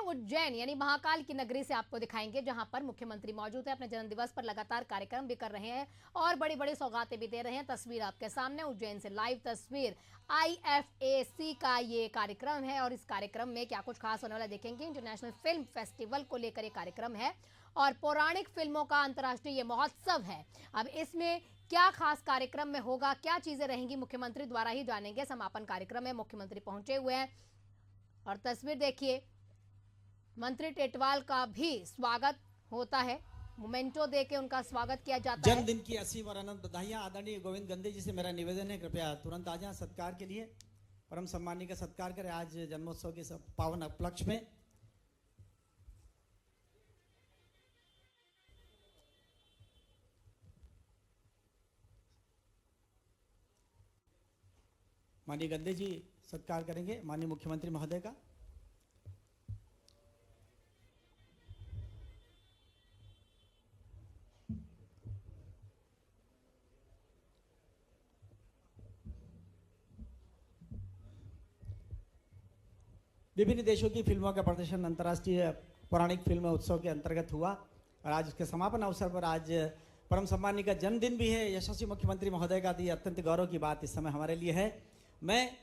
उज्जैन यानी महाकाल की नगरी से आपको दिखाएंगे, जहां पर मुख्यमंत्री मौजूद है। अपने जन्मदिवस पर लगातार कार्यक्रम भी कर रहे हैं और बड़ी बड़ी सौगातें भी दे रहे हैं। तस्वीर आपके सामने उज्जैन से लाइव तस्वीर। IFAC का ये कार्यक्रम है और इस कार्यक्रम में क्या कुछ खास होने वाला देखेंगे। इंटरनेशनल फिल्म फेस्टिवल को लेकर ये कार्यक्रम है और पौराणिक फिल्मों का अंतर्राष्ट्रीय ये महोत्सव है। अब इसमें क्या खास कार्यक्रम में होगा, क्या चीजें रहेंगी, मुख्यमंत्री द्वारा ही जानेंगे। समापन कार्यक्रम में मुख्यमंत्री पहुंचे हुए हैं और तस्वीर देखिए, मंत्री टेटवाल का भी स्वागत होता है। मोमेंटो देके उनका स्वागत किया जाता है। जन्मदिन की असीम और अनंत बधाइयां। आदरणीय गोविंद गंदे जी से मेरा निवेदन है, कृपया तुरंत आ जाएं सत्कार के लिए। परम सम्मानी का सत्कार करें आज जन्मोत्सव के पावन उपलक्ष्य में। माननीय गंदे जी सत्कार करेंगे माननीय मुख्यमंत्री महोदय का। विभिन्न देशों की फिल्मों का प्रदर्शन अंतर्राष्ट्रीय पौराणिक फिल्म उत्सव के अंतर्गत हुआ और आज उसके समापन अवसर पर आज परम सम्मानी का जन्मदिन भी है। यशस्वी मुख्यमंत्री महोदय का दी अत्यंत गौरव की बात इस समय हमारे लिए है। मैं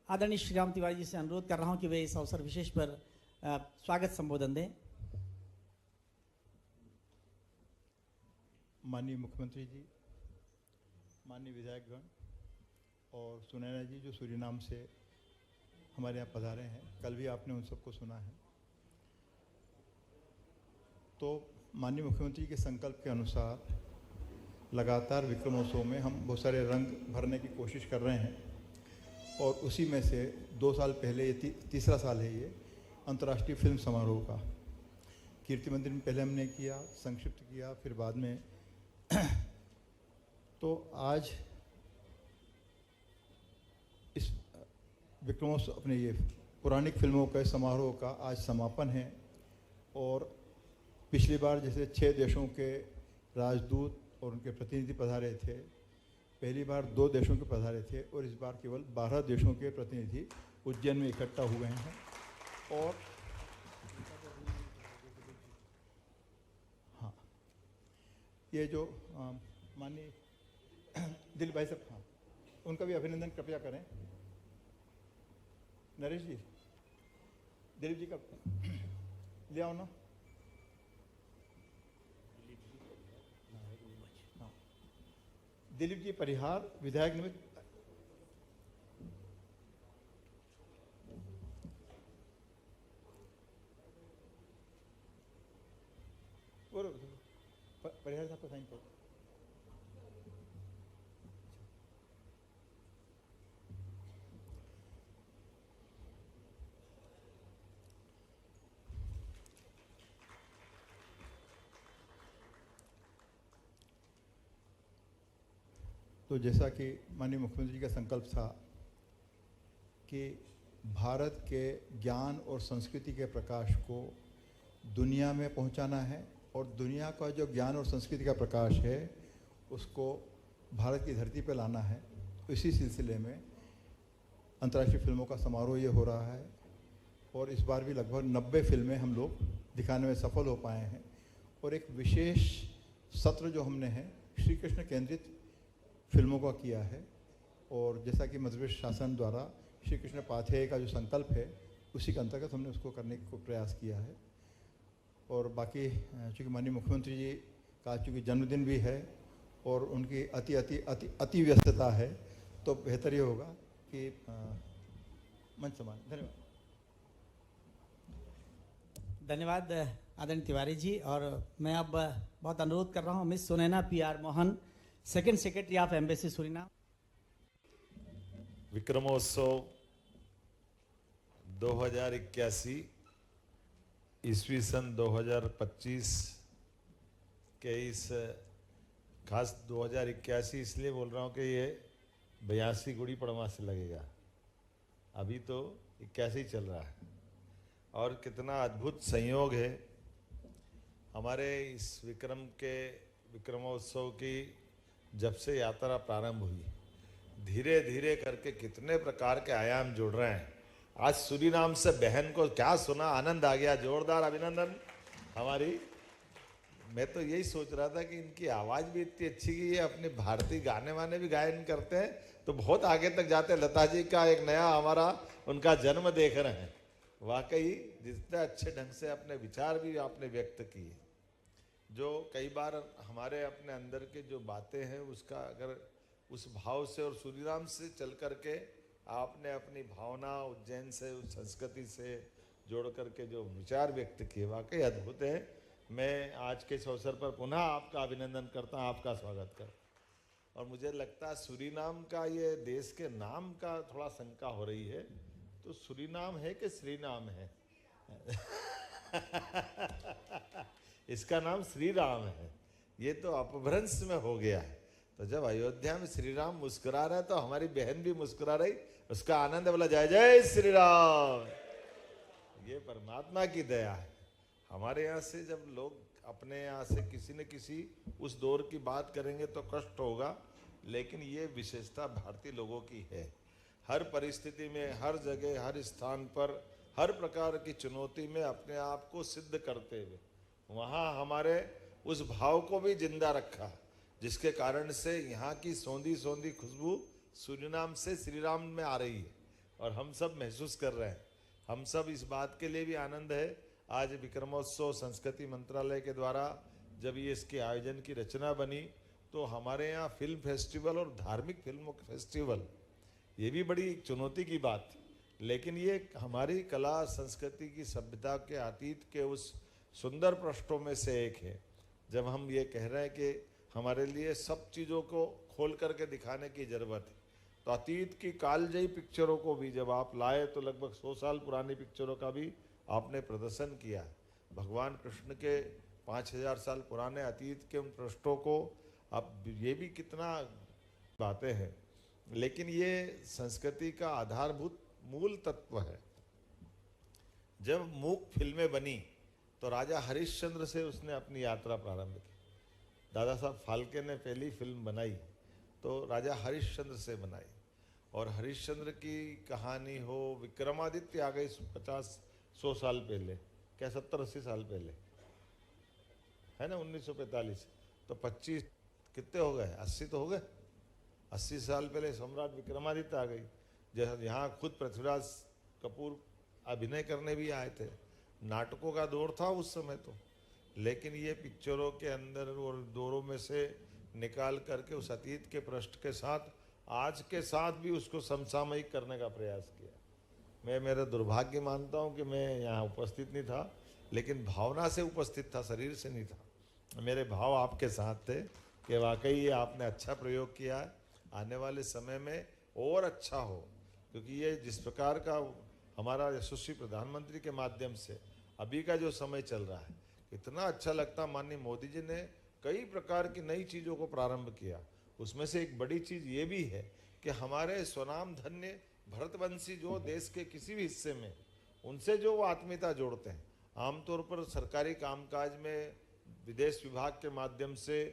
आदरणीय श्री राम तिवारी जी से अनुरोध कर रहा हूं कि वे इस अवसर विशेष पर स्वागत संबोधन दें। माननीय मुख्यमंत्री जी, माननीय विधायकगण और सुनैना जी जो सूरीनाम से हमारे यहाँ पधारे हैं, कल भी आपने उन सबको सुना है। तो माननीय मुख्यमंत्री के संकल्प के अनुसार लगातार विक्रमोत्सव में हम बहुत सारे रंग भरने की कोशिश कर रहे हैं और उसी में से 2 साल पहले ये तीसरा साल है ये अंतर्राष्ट्रीय फिल्म समारोह का। कीर्ति मंदिर में पहले हमने किया, संक्षिप्त किया, फिर बाद में तो आज इस विक्रमोत्सव अपने ये पौराणिक फिल्मों के समारोह का आज समापन है। और पिछली बार जैसे 6 देशों के राजदूत और उनके प्रतिनिधि पधारे थे, पहली बार 2 देशों के पधारे थे और इस बार केवल 12 देशों के प्रतिनिधि उज्जैन में इकट्ठा हुए हैं। और हाँ, ये जो माननीय दिलीप भाई साहब, हाँ, उनका भी अभिनंदन कृपया करें। नरेश जी, दिलीप जी का ले आओ ना। हाँ, दिलीप जी परिहार विधायक निमित्त। परिहार साहब का साइन करो। तो जैसा कि माननीय मुख्यमंत्री जी का संकल्प था कि भारत के ज्ञान और संस्कृति के प्रकाश को दुनिया में पहुंचाना है और दुनिया का जो ज्ञान और संस्कृति का प्रकाश है उसको भारत की धरती पर लाना है। तो इसी सिलसिले में अंतर्राष्ट्रीय फिल्मों का समारोह ये हो रहा है और इस बार भी लगभग 90 फिल्में हम लोग दिखाने में सफल हो पाए हैं। और एक विशेष सत्र जो हमने है श्री कृष्ण केंद्रित फिल्मों का किया है और जैसा कि मध्य प्रदेश शासन द्वारा श्री कृष्ण पाथेय का जो संकल्प है उसी के अंतर्गत हमने उसको करने को प्रयास किया है। और बाकी चूँकि माननीय मुख्यमंत्री जी का चूँकि जन्मदिन भी है और उनकी अति व्यस्तता है तो बेहतर ये होगा कि मंच समान। धन्यवाद आदरणीय तिवारी जी। और मैं अब बहुत अनुरोध कर रहा हूँ miss Sunaina PR Mohan, second secretary of embassy Suriname. Vikramotsav 2081 ईस्वी सन 2025 के इस खास 2081 इसलिए बोल रहा हूँ कि ये 82 गुड़ी पड़वा से लगेगा। अभी तो 81 चल रहा है और कितना अद्भुत संयोग है। हमारे इस विक्रमोत्सव की जब से यात्रा प्रारंभ हुई, धीरे धीरे करके कितने प्रकार के आयाम जुड़ रहे हैं आज सूरीनाम से बहन को क्या सुना, आनंद आ गया, जोरदार अभिनंदन हमारी। मैं तो यही सोच रहा था कि इनकी आवाज भी इतनी अच्छी कि ये अपने भारतीय गाने वाने भी गायन करते हैं तो बहुत आगे तक जाते हैं। लता जी का एक नया हमारा उनका जन्म देख रहे हैं। वाकई जितने अच्छे ढंग से अपने विचार भी आपने व्यक्त किए, जो कई बार हमारे अपने अंदर के जो बातें हैं उसका अगर उस भाव से और सूरीनाम से चल करके आपने अपनी भावना उज्जैन से उस संस्कृति से जोड़ करके जो विचार व्यक्त किए, वाकई अद्भुत है। मैं आज के इस अवसर पर पुनः आपका अभिनंदन करता हूँ, आपका स्वागत करता हूँ। और मुझे लगता है सूरीनाम का ये देश के नाम का थोड़ा शंका हो रही है, तो सूरीनाम है कि श्रीनाम है? इसका नाम श्री राम है, ये तो अपभ्रंश में हो गया है। तो जब अयोध्या में श्री राम मुस्कुरा रहे तो हमारी बहन भी मुस्कुरा रही, उसका आनंद बोला जय जय श्री राम। ये परमात्मा की दया है। हमारे यहाँ से जब लोग अपने यहाँ से किसी न किसी उस दौर की बात करेंगे तो कष्ट होगा, लेकिन ये विशेषता भारतीय लोगों की है। हर परिस्थिति में, हर जगह, हर स्थान पर, हर प्रकार की चुनौती में अपने आप को सिद्ध करते हुए वहाँ हमारे उस भाव को भी जिंदा रखा, जिसके कारण से यहाँ की सौंधी सौंधी खुशबू सूरीनाम से श्री राम में आ रही है और हम सब महसूस कर रहे हैं। हम सब इस बात के लिए भी आनंद है, आज विक्रमोत्सव संस्कृति मंत्रालय के द्वारा जब ये इसके आयोजन की रचना बनी तो हमारे यहाँ फिल्म फेस्टिवल और धार्मिक फिल्मों फेस्टिवल, ये भी बड़ी एक चुनौती की बात थी। लेकिन ये हमारी कला संस्कृति की सभ्यता के अतीत के उस सुंदर पृष्ठों में से एक है। जब हम ये कह रहे हैं कि हमारे लिए सब चीज़ों को खोल करके दिखाने की ज़रूरत है, तो अतीत की कालजयी पिक्चरों को भी जब आप लाए तो लगभग 100 साल पुरानी पिक्चरों का भी आपने प्रदर्शन किया। भगवान कृष्ण के 5000 साल पुराने अतीत के उन पृष्ठों को, अब ये भी कितना बातें हैं, लेकिन ये संस्कृति का आधारभूत मूल तत्व है। जब मूक फिल्में बनी तो राजा हरिश्चंद्र से उसने अपनी यात्रा प्रारंभ की। दादा साहब फाल्के ने पहली फिल्म बनाई तो राजा हरिश्चंद्र से बनाई, और हरिश्चंद्र की कहानी हो, विक्रमादित्य आ गई 50-100 साल पहले, क्या 70-80 साल पहले है ना, 1945। तो 25 कितने हो गए, 80 तो हो गए। 80 साल पहले सम्राट विक्रमादित्य आ गई, जैसे यहाँ खुद पृथ्वीराज कपूर अभिनय करने भी आए थे। नाटकों का दौर था उस समय तो, लेकिन ये पिक्चरों के अंदर और दौरों में से निकाल करके उस अतीत के पृष्ठ के साथ आज के साथ भी उसको समसामयिक करने का प्रयास किया। मैं मेरा दुर्भाग्य मानता हूँ कि मैं यहाँ उपस्थित नहीं था, लेकिन भावना से उपस्थित था, शरीर से नहीं था। मेरे भाव आपके साथ थे कि वाकई ये आपने अच्छा प्रयोग किया है, आने वाले समय में और अच्छा हो, क्योंकि ये जिस प्रकार का हमारा यशस्वी प्रधानमंत्री के माध्यम से अभी का जो समय चल रहा है, इतना अच्छा लगता। माननीय मोदी जी ने कई प्रकार की नई चीज़ों को प्रारंभ किया। उसमें से एक बड़ी चीज़ ये भी है कि हमारे स्वनाम धन्य भरतवंशी जो देश के किसी भी हिस्से में, उनसे जो वो आत्मीयता जोड़ते हैं। आमतौर पर सरकारी कामकाज में विदेश विभाग के माध्यम से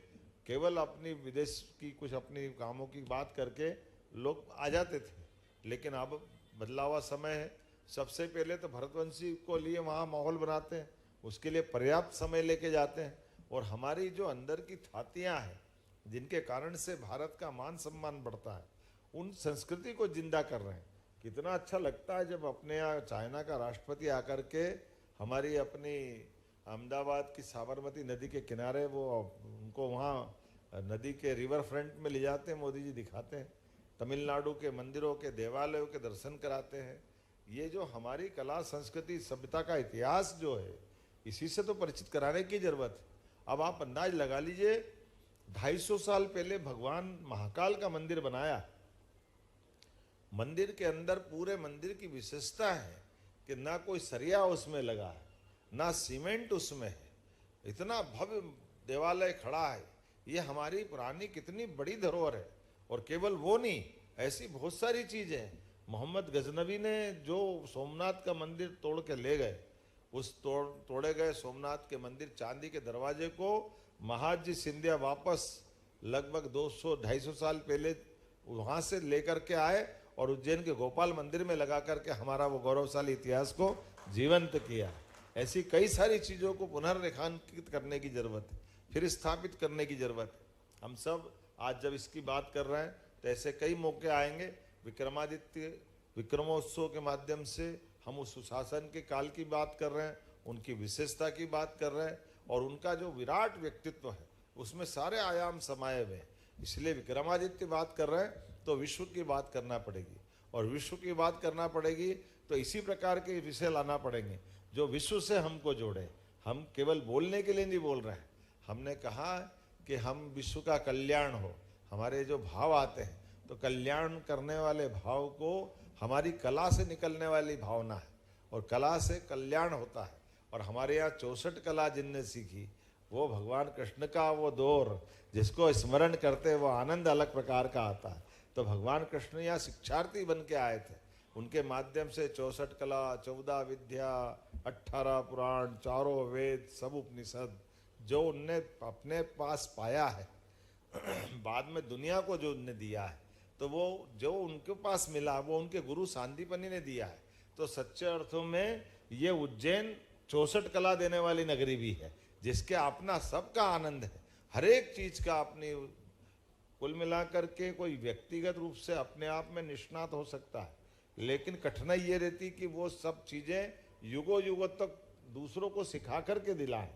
केवल अपनी विदेश की कुछ अपनी कामों की बात करके लोग आ जाते थे, लेकिन अब बदला हुआ समय है। सबसे पहले तो भरतवंशी को लिए वहाँ माहौल बनाते हैं, उसके लिए पर्याप्त समय लेके जाते हैं, और हमारी जो अंदर की थातियाँ हैं जिनके कारण से भारत का मान सम्मान बढ़ता है, उन संस्कृति को जिंदा कर रहे हैं। कितना अच्छा लगता है जब अपने यहाँ चाइना का राष्ट्रपति आकर के हमारी अपनी अहमदाबाद की साबरमती नदी के किनारे वो उनको वहाँ नदी के रिवर फ्रंट में ले जाते हैं, मोदी जी दिखाते हैं, तमिलनाडु के मंदिरों के देवालयों के दर्शन कराते हैं। ये जो हमारी कला संस्कृति सभ्यता का इतिहास जो है, इसी से तो परिचित कराने की जरूरत है। अब आप अंदाज लगा लीजिए, 250 साल पहले भगवान महाकाल का मंदिर बनाया। मंदिर के अंदर पूरे मंदिर की विशेषता है कि ना कोई सरिया उसमें लगा है, ना सीमेंट उसमें है, इतना भव्य देवालय खड़ा है। ये हमारी पुरानी कितनी बड़ी धरोहर है। और केवल वो नहीं, ऐसी बहुत सारी चीजें हैं। मोहम्मद गजनवी ने जो सोमनाथ का मंदिर तोड़ के ले गए, उस तोड़े गए सोमनाथ के मंदिर चांदी के दरवाजे को महाजी सिंधिया वापस लगभग 200-250 साल पहले वहाँ से लेकर के आए और उज्जैन के गोपाल मंदिर में लगा करके हमारा वो गौरवशाली इतिहास को जीवंत किया। ऐसी कई सारी चीज़ों को पुनर्रेखांकित करने की जरूरत है, फिर स्थापित करने की जरूरत है। हम सब आज जब इसकी बात कर रहे हैं तो ऐसे कई मौके आएंगे। विक्रमादित्य विक्रमोत्सव के माध्यम से हम उस सुशासन के काल की बात कर रहे हैं, उनकी विशेषता की बात कर रहे हैं, और उनका जो विराट व्यक्तित्व है उसमें सारे आयाम समाये हुए हैं। इसलिए विक्रमादित्य बात कर रहे हैं तो विश्व की बात करना पड़ेगी, और विश्व की बात करना पड़ेगी तो इसी प्रकार के विषय लाना पड़ेंगे जो विश्व से हमको जोड़े। हम केवल बोलने के लिए नहीं बोल रहे हैं, हमने कहा कि हम विश्व का कल्याण हो, हमारे जो भाव आते हैं तो कल्याण करने वाले भाव को हमारी कला से निकलने वाली भावना है, और कला से कल्याण होता है। और हमारे यहाँ 64 कला जिनने सीखी वो भगवान कृष्ण का वो दौर जिसको स्मरण करते वो आनंद अलग प्रकार का आता है। तो भगवान कृष्ण यहाँ शिक्षार्थी बन के आए थे, उनके माध्यम से 64 कला, 14 विद्या, 18 पुराण, 4 वेद, सब उपनिषद जो उनने अपने पास पाया है बाद में दुनिया को जो उनने दिया है, तो वो जो उनके पास मिला वो उनके गुरु सांदीपनि ने दिया है। तो सच्चे अर्थों में ये उज्जैन 64 कला देने वाली नगरी भी है, जिसके अपना सबका आनंद है, हर एक चीज का अपनी। कुल मिलाकर के कोई व्यक्तिगत रूप से अपने आप में निष्णात हो सकता है, लेकिन कठिनाई ये रहती कि वो सब चीजें युगों युगों तक दूसरों को सिखा करके दिलाएं।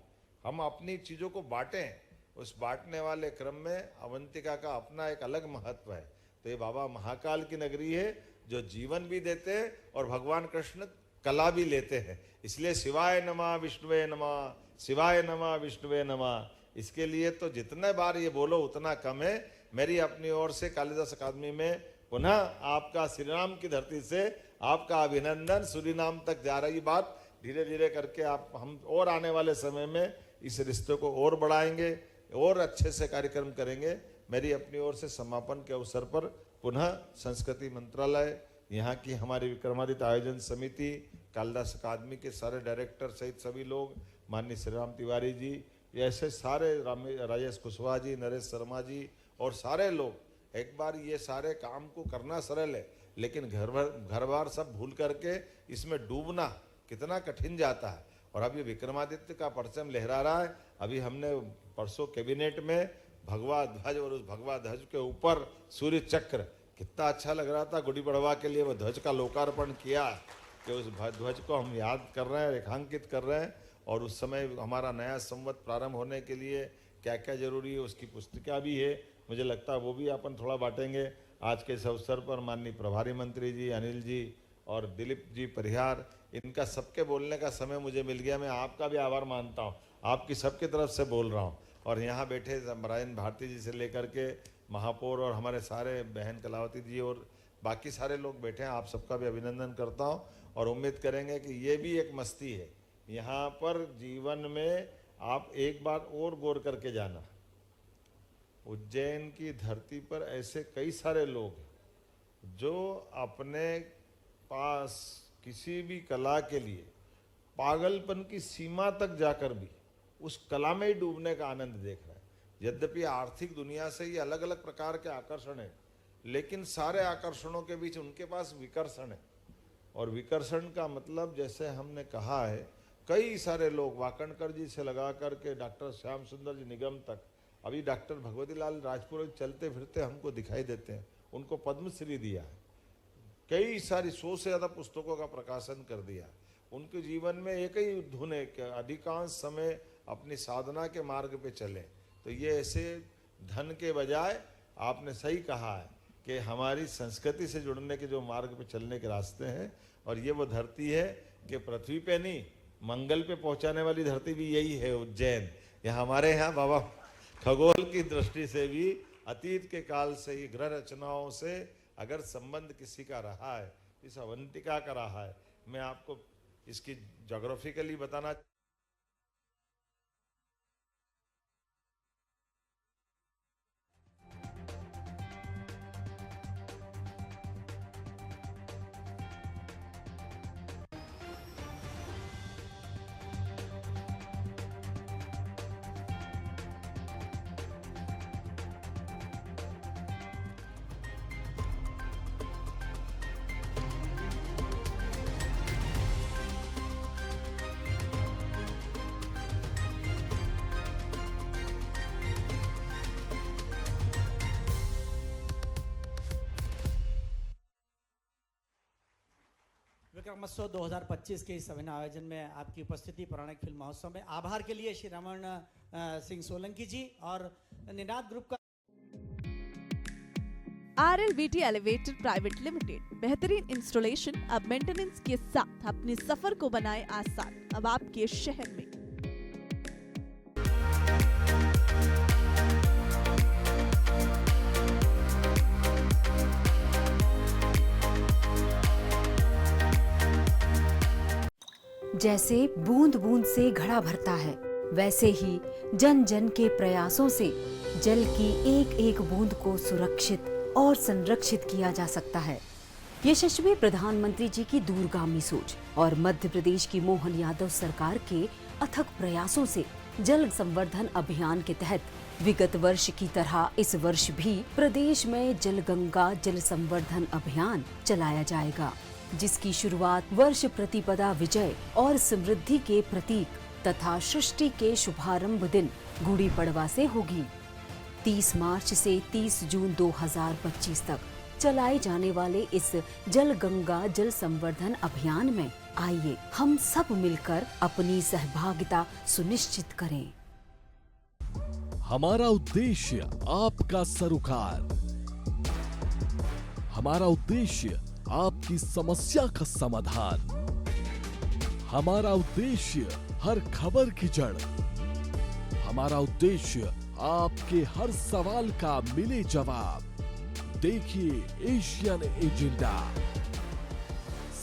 हम अपनी चीजों को बांटें, उस बांटने वाले क्रम में अवंतिका का अपना एक अलग महत्व है। तो ये बाबा महाकाल की नगरी है जो जीवन भी देते हैं और भगवान कृष्ण कला भी लेते हैं। इसलिए शिवाय नमः विष्णुवे नमः, शिवाय नमः विष्णुवे नमः। इसके लिए तो जितने बार ये बोलो उतना कम है। मेरी अपनी ओर से कालिदास अकादमी में पुनः आपका श्री राम की धरती से आपका अभिनंदन। सूरीनाम तक जा रही बात धीरे धीरे करके आप हम और आने वाले समय में इस रिश्ते को और बढ़ाएंगे और अच्छे से कार्यक्रम करेंगे। मेरी अपनी ओर से समापन के अवसर पर पुनः संस्कृति मंत्रालय, यहाँ की हमारी विक्रमादित्य आयोजन समिति, कालिदास अकादमी के सारे डायरेक्टर सहित सभी लोग, माननीय श्री राम तिवारी जी, ऐसे सारे राजेश कुशवाहा जी, नरेश शर्मा जी और सारे लोग, एक बार ये सारे काम को करना सरल है, लेकिन घर बार सब भूल करके इसमें डूबना कितना कठिन जाता है। और अब ये विक्रमादित्य का परचम लहरा रहा है। अभी हमने परसों कैबिनेट में भगवा ध्वज और उस भगवा ध्वज के ऊपर सूर्य चक्र, कितना अच्छा लग रहा था। गुड़ी पड़वा के लिए वो ध्वज का लोकार्पण किया कि उस ध्वज को हम याद कर रहे हैं, रेखांकित कर रहे हैं। और उस समय हमारा नया संवत प्रारंभ होने के लिए क्या क्या जरूरी है उसकी पुस्तिका भी है, मुझे लगता है वो भी अपन थोड़ा बांटेंगे। आज के इस अवसर पर माननीय प्रभारी मंत्री जी अनिल जी और दिलीप जी परिहार, इनका सबके बोलने का समय मुझे मिल गया। मैं आपका भी आभार मानता हूँ, आपकी सबकी तरफ से बोल रहा हूँ। और यहाँ बैठे मरायन भारती जी से लेकर के महापौर और हमारे सारे बहन कलावती जी और बाकी सारे लोग बैठे हैं, आप सबका भी अभिनंदन करता हूँ। और उम्मीद करेंगे कि ये भी एक मस्ती है यहाँ पर जीवन में। आप एक बार और गौर करके जाना, उज्जैन की धरती पर ऐसे कई सारे लोग हैं जो अपने पास किसी भी कला के लिए पागलपन की सीमा तक जाकर भी उस कला में ही डूबने का आनंद देख रहे हैं। यद्यपि आर्थिक दुनिया से ही अलग अलग प्रकार के आकर्षण है, लेकिन सारे आकर्षणों के बीच उनके पास विकर्षण है। और विकर्षण का मतलब, जैसे हमने कहा है, कई सारे लोग वाकणकर जी से लगा करके डॉक्टर श्याम सुंदर जी निगम तक, अभी डॉक्टर भगवती लाल राजपुरोहित चलते फिरते हमको दिखाई देते हैं, उनको पद्मश्री दिया है। कई सारी 100 से ज़्यादा पुस्तकों का प्रकाशन कर दिया। उनके जीवन में एक ही धुन है कि अधिकांश समय अपनी साधना के मार्ग पे चले। तो ये ऐसे धन के बजाय आपने सही कहा है कि हमारी संस्कृति से जुड़ने के जो मार्ग पे चलने के रास्ते हैं। और ये वो धरती है कि पृथ्वी पे नहीं, मंगल पे पहुंचाने वाली धरती भी यही है उज्जैन। यहाँ हमारे यहाँ बाबा खगोल की दृष्टि से भी अतीत के काल से ही ग्रह रचनाओं से अगर संबंध किसी का रहा है, इस अवंतिका का रहा है। मैं आपको इसकी ज्योग्राफिकली बताना विक्रमोत्सव 2025 के इस अभिनव आयोजन में आपकी उपस्थिति पौराणिक फिल्म महोत्सव में आभार के लिए श्री रमन सिंह सोलंकी जी और निनाद ग्रुप का RLVT एलिवेटर प्राइवेट लिमिटेड बेहतरीन इंस्टॉलेशन अब मेंटेनेंस के साथ अपने सफर को बनाए आसान। अब आपके शहर में जैसे बूंद बूंद से घड़ा भरता है, वैसे ही जन जन के प्रयासों से जल की एक एक बूंद को सुरक्षित और संरक्षित किया जा सकता है। यशस्वी प्रधानमंत्री जी की दूरगामी सोच और मध्य प्रदेश की मोहन यादव सरकार के अथक प्रयासों से जल संवर्धन अभियान के तहत विगत वर्ष की तरह इस वर्ष भी प्रदेश में जल गंगा जल संवर्धन अभियान चलाया जाएगा, जिसकी शुरुआत वर्ष प्रतिपदा विजय और समृद्धि के प्रतीक तथा सृष्टि के शुभारंभ दिन गुड़ी पड़वा से होगी। 30 मार्च से 30 जून 2025 तक चलाए जाने वाले इस जल गंगा जल संवर्धन अभियान में आइए हम सब मिलकर अपनी सहभागिता सुनिश्चित करें। हमारा उद्देश्य आपका सरोकार, हमारा उद्देश्य आपकी समस्या का समाधान, हमारा उद्देश्य हर खबर की जड़, हमारा उद्देश्य आपके हर सवाल का मिले जवाब। देखिए एशियन एजेंडा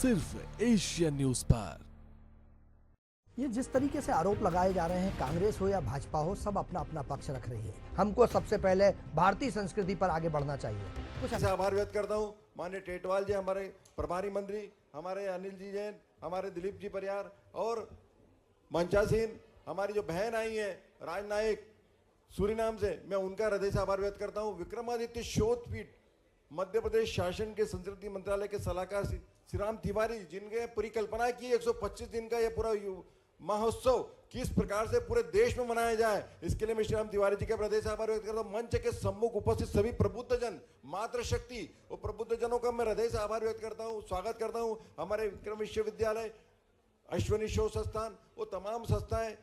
सिर्फ एशियन न्यूज पर। ये जिस तरीके से आरोप लगाए जा रहे हैं, कांग्रेस हो या भाजपा हो, सब अपना अपना पक्ष रख रही है। हमको सबसे पहले भारतीय संस्कृति पर आगे बढ़ना चाहिए। कुछ आभार व्यक्त करता हूँ माननीय टेटवाल जी, हमारे प्रभारी मंत्री, हमारे अनिल जी जैन, हमारे दिलीप जी परियार और मंचासीन, हमारी जो बहन आई है राजनायक सूरीनाम से, मैं उनका हृदय से आभार व्यक्त करता हूँ। विक्रमादित्य शोध पीठ मध्य प्रदेश शासन के संस्कृति मंत्रालय के सलाहकार श्री राम तिवारी, जिनके परिकल्पना की 125 दिन का यह पूरा महोत्सव किस प्रकार से पूरे देश में मनाया जाए, इसके लिए मैं श्री राम तिवारी जी का हृदय से आभार व्यक्त करता हूँ। मंच के सम्मुख उपस्थित सभी प्रबुद्धजन, मातृशक्ति और प्रबुद्धजनों का मैं हृदय से आभार व्यक्त करता हूँ, स्वागत करता हूँ। हमारे विक्रम विश्वविद्यालय, अश्वनी शोध संस्थान, वो तमाम संस्थाएं,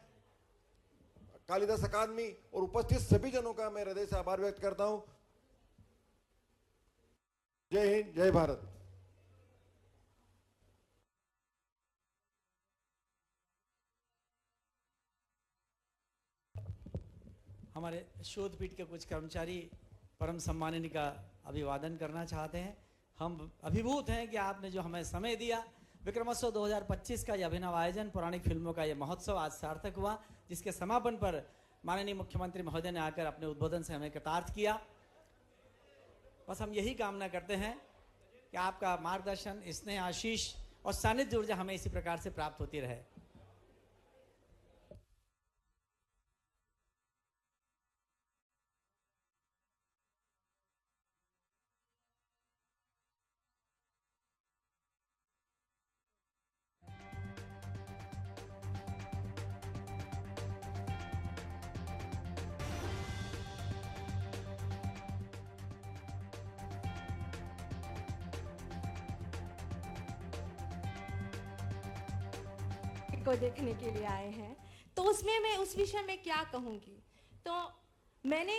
कालिदास अकादमी और उपस्थित सभी जनों का मैं हृदय से आभार व्यक्त करता हूँ। जय हिंद, जय भारत। हमारे शोध पीठ के कुछ कर्मचारी परम सम्माननीय का अभिवादन करना चाहते हैं। हम अभिभूत हैं कि आपने जो हमें समय दिया। विक्रमोत्सव 2025 का यह अभिनव आयोजन, पौराणिक फिल्मों का यह महोत्सव आज सार्थक हुआ, जिसके समापन पर माननीय मुख्यमंत्री महोदय ने आकर अपने उद्बोधन से हमें कृतार्थ किया। बस हम यही कामना करते हैं कि आपका मार्गदर्शन, स्नेह, आशीष और सानिध्य ऊर्जा हमें इसी प्रकार से प्राप्त होती रहे। को देखने के लिए आए हैं, तो उसमें मैं उस विषय में क्या कहूँगी। तो मैंने